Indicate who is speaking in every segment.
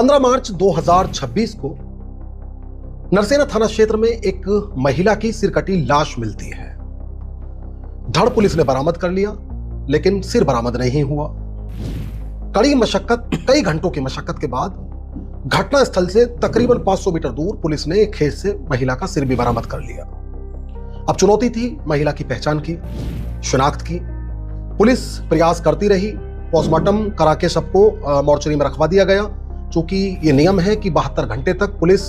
Speaker 1: 15 मार्च 2026 को नरसेना थाना क्षेत्र में एक महिला की सिरकटी लाश मिलती है। धड़ पुलिस ने बरामद कर लिया, लेकिन सिर बरामद नहीं हुआ। कई घंटों की मशक्कत के बाद घटना स्थल से तकरीबन 500 मीटर दूर पुलिस ने एक खेत से महिला का सिर भी बरामद कर लिया। अब चुनौती थी महिला की पहचान की, शिनाख्त की। पुलिस प्रयास करती रही। पोस्टमार्टम करा के सबको मोर्चरी में रखवा दिया गया, क्योंकि ये नियम है कि 72 घंटे तक पुलिस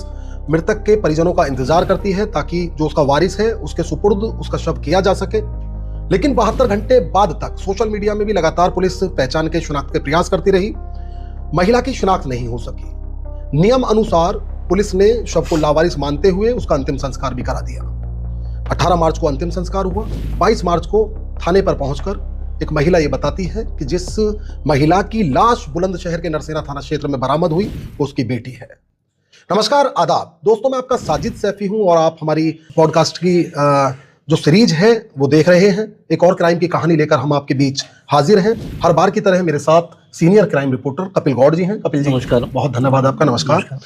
Speaker 1: मृतक के परिजनों का इंतजार करती है, ताकि जो उसका वारिस है उसके सुपुर्द उसका शव किया जा सके। लेकिन 72 घंटे बाद तक सोशल मीडिया में भी लगातार पुलिस पहचान के शिनाख्त के प्रयास करती रही। महिला की शिनाख्त नहीं हो सकी। नियम अनुसार पुलिस ने शव को लावारिस मानते हुए उसका अंतिम संस्कार भी करा दिया। 18 मार्च को अंतिम संस्कार हुआ। 22 मार्च को थाने पर पहुंचकर एक महिला ये बताती है कि जिस महिला की लाश बुलंदशहर के नरसेना थाना क्षेत्र में बरामद हुई वो उसकी बेटी है। नमस्कार, आदाब दोस्तों, मैं आपका साजिद सैफी हूं और आप हमारी पॉडकास्ट की जो सीरीज है वो देख रहे हैं। एक और क्राइम की कहानी लेकर हम आपके बीच हाजिर हैं। हर बार की तरह मेरे साथ senior crime reporter Kapil Gaur ji हैं। कपिल जी नमस्कार। बहुत धन्यवाद आपका। नमस्कार।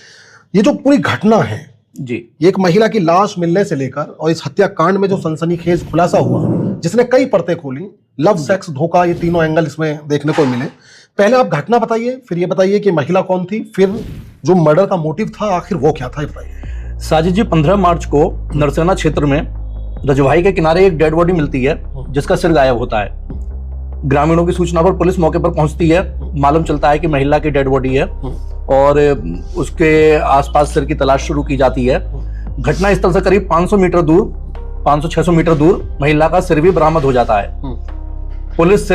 Speaker 1: ये जो पूरी घटना है जी, ये एक महिला की लाश मिलने से लेकर और इस हत्याकांड में जो सनसनीखेज खुलासा हुआ, जिसने कई परतें खोली, लव, सेक्स, धोखा, ये तीनों एंगल इसमें देखने को मिले। पहले आप घटना बताइए, फिर ये बताइए कि महिला कौन थी, फिर जो मर्डर का मोटिव था आखिर वो क्या था, ये बताइए।
Speaker 2: साजिद जी, 15 मार्च को नरसेना क्षेत्र में रजवाही के किनारे एक डेड बॉडी मिलती है जिसका सिर गायब होता है। ग्रामीणों की सूचना पर पुलिस मौके पर पहुंचती है। मालूम चलता है कि महिला की डेड बॉडी है और उसके आसपास सिर की तलाश शुरू की जाती है। घटना स्थल से करीब 500-600 मीटर दूर महिला का सिर भी बरामद हो जाता है। पुलिस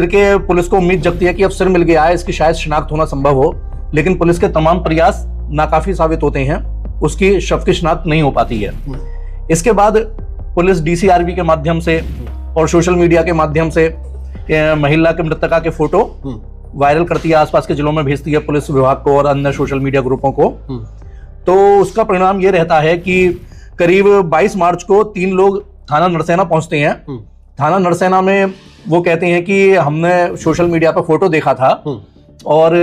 Speaker 2: को उम्मीद जगती है कि अब सिर मिल गया है, इसकी शायद शिनाख्त होना संभव हो, लेकिन पुलिस के तमाम प्रयास नाकाफी साबित होते हैं। उसकी शव की शिनाख्त नहीं हो पाती है। इसके बाद पुलिस डीसीआरबी के माध्यम से और सोशल मीडिया के माध्यम से महिला के मृतका के फोटो वायरल करती है, आसपास के जिलों में भेजती है पुलिस विभाग को और अन्य सोशल मीडिया ग्रुपों को। तो उसका परिणाम ये रहता है कि करीब 22 मार्च को 3 लोग थाना नरसेना पहुंचते हैं। थाना नरसेना में वो कहते हैं कि हमने सोशल मीडिया पर फोटो देखा था और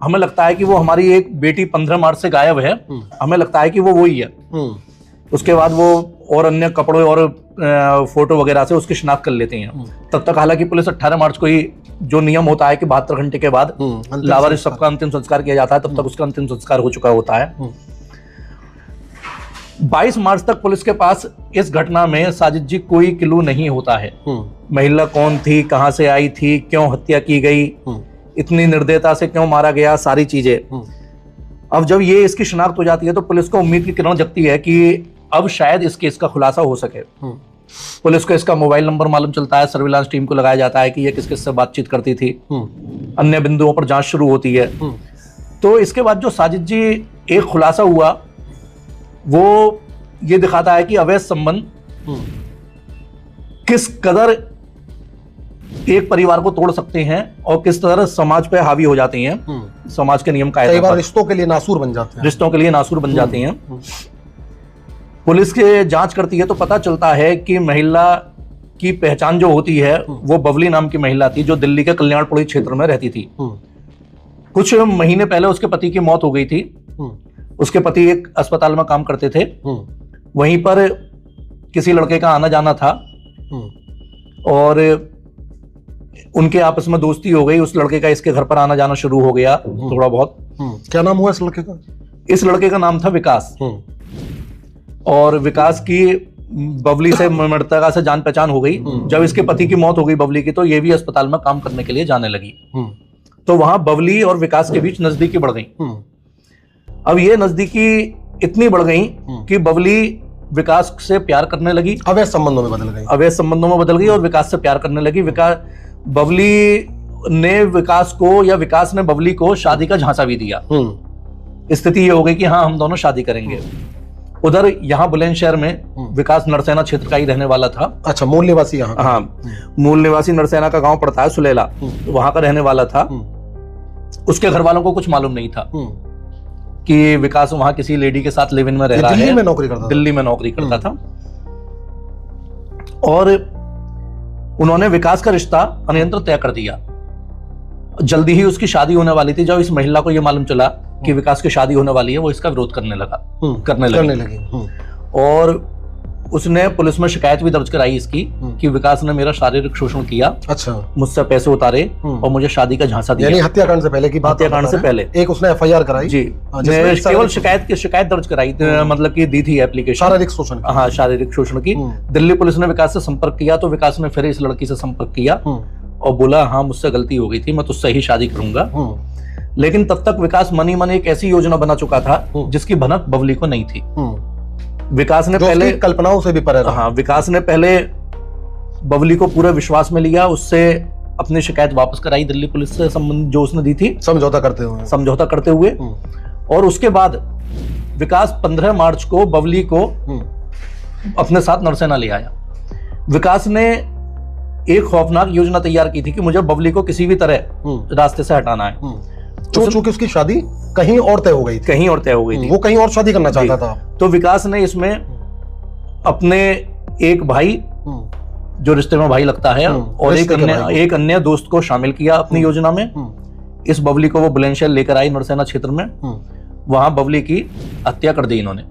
Speaker 2: हमें लगता है कि वो हमारी एक बेटी 15 मार्च से गायब है, हमें लगता है कि वो वही है। उसके बाद वो और अन्य कपड़ों और फोटो वगैरह से उसकी शिनाख्त कर लेते हैं। तब तक हालांकि पुलिस 18 मार्च को ही, जो नियम होता है कि 72 घंटे के बाद लावारिस सबका अंतिम संस्कार किया जाता है, तब तक उसका अंतिम संस्कार हो चुका होता है। 22 मार्च तक पुलिस के पास इस घटना में साजिद जी कोई क्लू नहीं होता है। महिला कौन थी, कहां से आई थी, क्यों हत्या की गई, इतनी निर्दयता से क्यों मारा गया, सारी चीजें। अब जब ये इसकी शिनाख्त हो जाती है तो पुलिस को उम्मीद की किरण जगती है कि अब शायद इस केस का खुलासा हो सके। पुलिस को इसका मोबाइल नंबर मालूम चलता है, सर्विलांस टीम को लगाया जाता है कि ये किस किस से बातचीत करती थी। अन्य बिंदुओं पर जांच शुरू होती है। तो इसके बाद जो साजिद जी एक खुलासा हुआ वो ये दिखाता है कि अवैध संबंध किस कदर एक परिवार को तोड़ सकते हैं और किस तरह समाज पे हावी हो जाते हैं। समाज के नियम कायदे, कई बार
Speaker 1: रिश्तों के लिए नासूर बन जाते हैं।
Speaker 2: पुलिस के जांच करती है तो पता चलता है कि महिला की पहचान जो होती है वो बबली नाम की महिला थी, जो दिल्ली के कल्याणपुरी क्षेत्र में रहती थी। कुछ महीने पहले उसके पति की मौत हो गई थी। उसके पति एक अस्पताल में काम करते थे। वहीं पर किसी लड़के का आना जाना था और उनके आपस में दोस्ती हो गई। उस लड़के का इसके घर पर आना जाना शुरू हो गया थोड़ा बहुत।
Speaker 1: क्या नाम हुआ इस लड़के का?
Speaker 2: इस लड़के का नाम था विकास। और विकास की बबली से मृतका से जान पहचान हो गई। जब इसके पति की मौत हो गई बबली की, तो ये भी अस्पताल में काम करने के लिए जाने लगी। तो वहां बबली और विकास के बीच नजदीकी बढ़ गई। अब ये नजदीकी इतनी बढ़ गई कि बबली विकास से प्यार करने लगी,
Speaker 1: अवैध संबंधों में बदल गई
Speaker 2: और विकास से प्यार करने लगी। बबली ने विकास को या विकास ने बबली को शादी का झांसा भी दिया। स्थिति ये हो गई कि हाँ, हम दोनों शादी करेंगे। उधर यहाँ बुलंदशहर में विकास नरसेना क्षेत्र का ही रहने वाला था।
Speaker 1: अच्छा, मूल निवासी यहाँ?
Speaker 2: हाँ, मूल निवासी नरसेना का गांव पड़ता है सुलेला, वहां का रहने वाला था। उसके घर वालों को कुछ मालूम नहीं था कि विकास वहां किसी लेडी के साथ लिव इन में रह रहा है।
Speaker 1: दिल्ली में नौकरी करता
Speaker 2: था। और उन्होंने विकास का रिश्ता अन्यंत्र तय कर दिया। जल्दी ही उसकी शादी होने वाली थी। जब इस महिला को यह मालूम चला कि विकास की शादी होने वाली है, वो इसका विरोध करने लगी। और उसने पुलिस में शिकायत भी दर्ज कराई इसकी कि विकास ने मेरा शारीरिक शोषण किया,
Speaker 1: अच्छा,
Speaker 2: मुझसे पैसे उतारे और मुझे शादी का झांसा दिया।
Speaker 1: यानी हत्याकांड से पहले की बात,
Speaker 2: हत्याकांड से पहले
Speaker 1: एक उसने एफआईआर कराई
Speaker 2: जी, केवल शिकायत दर्ज कराई, मतलब कि दी थी एप्लीकेशन
Speaker 1: शारीरिक शोषण,
Speaker 2: हाँ, शारीरिक शोषण की। दिल्ली पुलिस ने विकास से संपर्क किया तो विकास ने फिर इस लड़की से संपर्क किया और बोला हाँ मुझसे गलती हो गई थी, मैं तुझसे ही शादी करूंगा। लेकिन तब तक विकास मनी मन एक ऐसी योजना बना चुका था जिसकी भनक बबली को नहीं थी। विकास ने पहले
Speaker 1: कल्पनाओं से भी परे रहा।
Speaker 2: हाँ, विकास ने पहले बबली को पूरे विश्वास में लिया, उससे अपनी शिकायत वापस कराई दिल्ली पुलिस से संबंध जो उसने दी थी, समझौता करते हुए। और उसके बाद विकास 15 मार्च को बबली को अपने साथ नरसेना ले आया। विकास ने एक खौफनाक योजना तैयार की थी कि मुझे बबली को किसी भी तरह रास्ते से हटाना है।
Speaker 1: चूंकि उसकी शादी कहीं और तय हो गई थी, वो कहीं और शादी करना चाहता था।
Speaker 2: तो विकास ने इसमें अपने एक भाई, जो रिश्ते में भाई लगता है, और एक अन्य दोस्त को शामिल किया अपनी योजना में। इस बबली को वो बुलंदशहर लेकर आई नरसेना क्षेत्र में, वहां बबली की हत्या कर दी इन्होंने।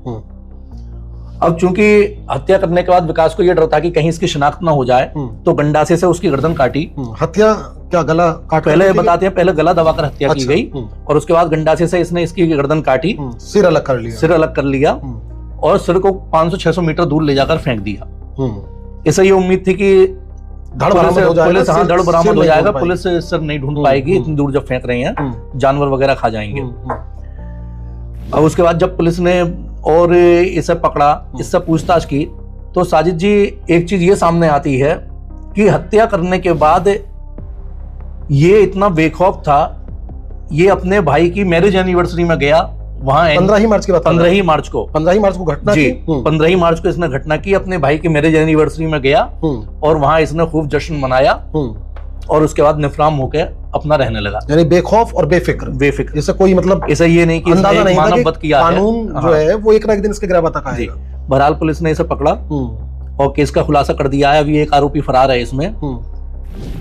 Speaker 2: अब चूंकि हत्या करने के बाद विकास को यह डर था कि कहीं इसकी शिनाख्त ना हो जाए, तो गंडासे से उसकी गर्दन काटी।
Speaker 1: हत्या क्या, गला काट?
Speaker 2: पहले बताते हैं, पहले गला दबाकर हत्या की गई और उसके बाद गंडासे से इसने इसकी गर्दन काटी,
Speaker 1: सिर अलग कर लिया
Speaker 2: और सिर को 500-600 मीटर दूर ले जाकर फेंक दिया। इसे ये उम्मीद थी कि धड़ बरामद हो जाएगा, पुलिस सिर नहीं ढूंढ पाएगी, इतनी दूर जब फेंक रहे हैं जानवर वगैरह खा जाएंगे। अब उसके बाद जब पुलिस ने और इसे पकड़ा, इससे पूछताछ की, तो साजिद जी एक चीज ये सामने आती है कि हत्या करने के बाद ये इतना बेखौफ था, ये अपने भाई की मैरिज एनिवर्सरी में गया। वहां
Speaker 1: 15 ही मार्च की बात,
Speaker 2: 15 ही मार्च को
Speaker 1: घटना
Speaker 2: जी, 15 ही मार्च को इसने घटना की, अपने भाई की मैरिज एनिवर्सरी में गया और वहां इसने खूब जश्न मनाया और उसके बाद निफराम होकर अपना रहने लगा।
Speaker 1: यानी बेखौफ और बेफिक्र, जैसे कोई मतलब
Speaker 2: ऐसा ये नहीं कि
Speaker 1: अंदाजा नहीं था कि
Speaker 2: किया
Speaker 1: कानून जो है वो एक ना एक दिन इसके गिरफ्तार तक आएगा।
Speaker 2: बहरहाल पुलिस ने इसे पकड़ा और केस का खुलासा कर दिया है। अभी एक आरोपी फरार है इसमें।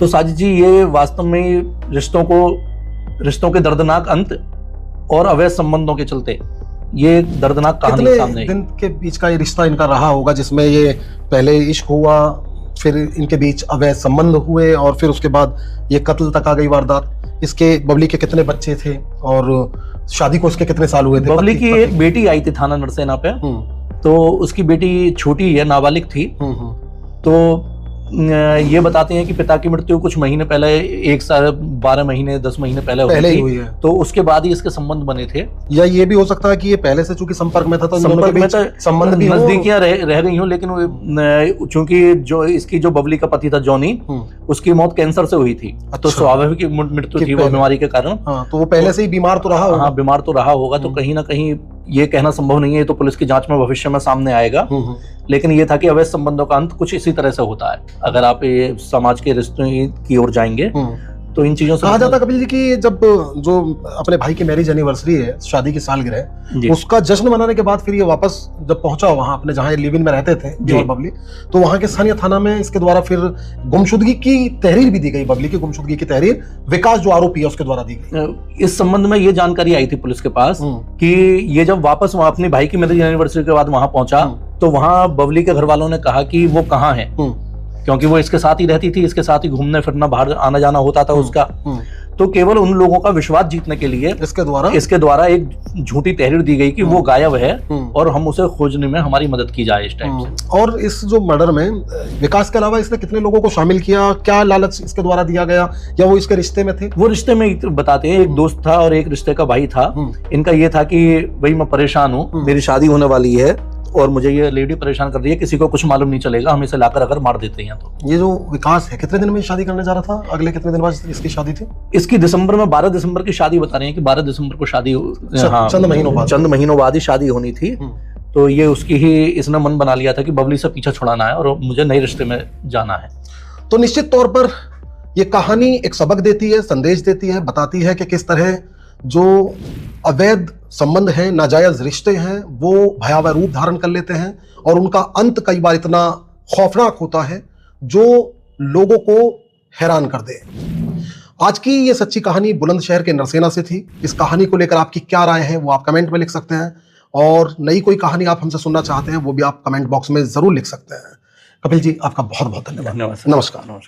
Speaker 2: तो साजिद जी ये वास्तव में रिश्तों के दर्दनाक अंत और अवैध संबंधों के चलते ये दर्दनाक कहानी सामने।
Speaker 1: दिन के बीच का ये रिश्ता इनका रहा होगा जिसमें ये पहले इश्क हुआ, फिर इनके बीच अवैध संबंध हुए और फिर उसके बाद ये कत्ल तक आ गई वारदात। इसके बबली के कितने बच्चे थे और शादी को उसके कितने साल हुए थे?
Speaker 2: बबली की एक बेटी आई थी थाना नरसेना पे, तो उसकी बेटी छोटी है, नाबालिग थी। तो ये बताते हैं कि पिता की मृत्यु कुछ महीने पहले, 1 साल 12 महीने 10 महीने पहले हुई है। तो उसके बाद ही इसके संबंध बने थे। या
Speaker 1: ये भी हो सकता है कि ये पहले से चूंकि संपर्क में था तो
Speaker 2: संबंध भी नजदीकियां रह गई हो, लेकिन चूंकि जो इसकी जो बबली का पति था जॉनी, उसकी मौत कैंसर से हुई थी। तो स्वाभाविक मृत्यु थी वो बीमारी के कारण।
Speaker 1: तो वो पहले से ही बीमार तो रहा होगा।
Speaker 2: हाँ, बीमार तो रहा होगा। तो कहीं ना कहीं ये कहना संभव नहीं है, तो पुलिस की जांच में भविष्य में सामने आएगा। लेकिन ये था कि अवैध संबंधों का अंत कुछ इसी तरह से होता है। अगर आप ये समाज के रिश्तों की ओर जाएंगे तो इन चीजों से
Speaker 1: कहा जाता कपिल जी कि जब जो अपने भाई की मैरिज एनिवर्सरी है, शादी की सालगिरह, उसका जश्न मनाने के बाद फिर ये वापस जब पहुंचा वहां अपने जहां लिव इन में रहते थे बबली, तो वहां के स्थानीय थाना में इसके द्वारा फिर गुमशुदगी की तहरीर भी दी गई। बबली की गुमशुदगी की तहरीर विकास जो आरोपी है उसके द्वारा दी गई।
Speaker 2: इस संबंध में ये जानकारी आई थी पुलिस के पास कि ये जब वापस वहां अपने भाई की मैरिज एनिवर्सरी के बाद वहां पहुंचा तो वहां बबली के घर वालों ने कहा कि वो कहाँ है, क्योंकि वो इसके साथ ही रहती थी, इसके साथ ही घूमने फिरना, बाहर आना जाना होता था उसका। तो केवल उन लोगों का विश्वास जीतने के लिए इसके द्वारा एक झूठी तहरीर दी गई कि वो गायब है और हम उसे खोजने में हमारी मदद की जाए इस टाइम से।
Speaker 1: और इस जो मर्डर में विकास के अलावा इसने कितने लोगों को शामिल किया, क्या लालच इसके द्वारा दिया गया, या वो इसके रिश्ते में थे?
Speaker 2: वो रिश्ते में बताते हैं, एक दोस्त था और एक रिश्ते का भाई था। इनका ये था कि भाई मैं परेशान हूँ, मेरी शादी होने वाली है और मुझे ये लेडी परेशान कर रही है, किसी को कुछ मालूम नहीं चलेगा, हम इसे लाकर अगर मार देते हैं। तो ये जो विकास है कितने दिन में शादी करने जा रहा था? अगले कितने दिन बाद इसकी शादी थी? इसकी दिसंबर में 12 दिसंबर की शादी बता रहे हैं कि 12 दिसंबर को शादी, चंद महीनों बाद ही शादी होनी थी। तो ये उसकी ही इसने मन बना लिया था कि बबली से पीछा छुड़ाना है और मुझे नए रिश्ते में जाना है।
Speaker 1: तो निश्चित तौर पर ये कहानी एक सबक देती है, संदेश देती है, बताती है कि किस तरह जो अवैध संबंध हैं, नाजायज रिश्ते हैं, वो भयावह रूप धारण कर लेते हैं और उनका अंत कई बार इतना खौफनाक होता है जो लोगों को हैरान कर दे। आज की ये सच्ची कहानी बुलंदशहर के नरसेना से थी। इस कहानी को लेकर आपकी क्या राय है वो आप कमेंट में लिख सकते हैं, और नई कोई कहानी आप हमसे सुनना चाहते हैं वो भी आप कमेंट बॉक्स में जरूर लिख सकते हैं। कपिल जी, आपका बहुत बहुत धन्यवाद।
Speaker 2: धन्यवाद।
Speaker 1: नमस्कार।
Speaker 2: नमस्कार।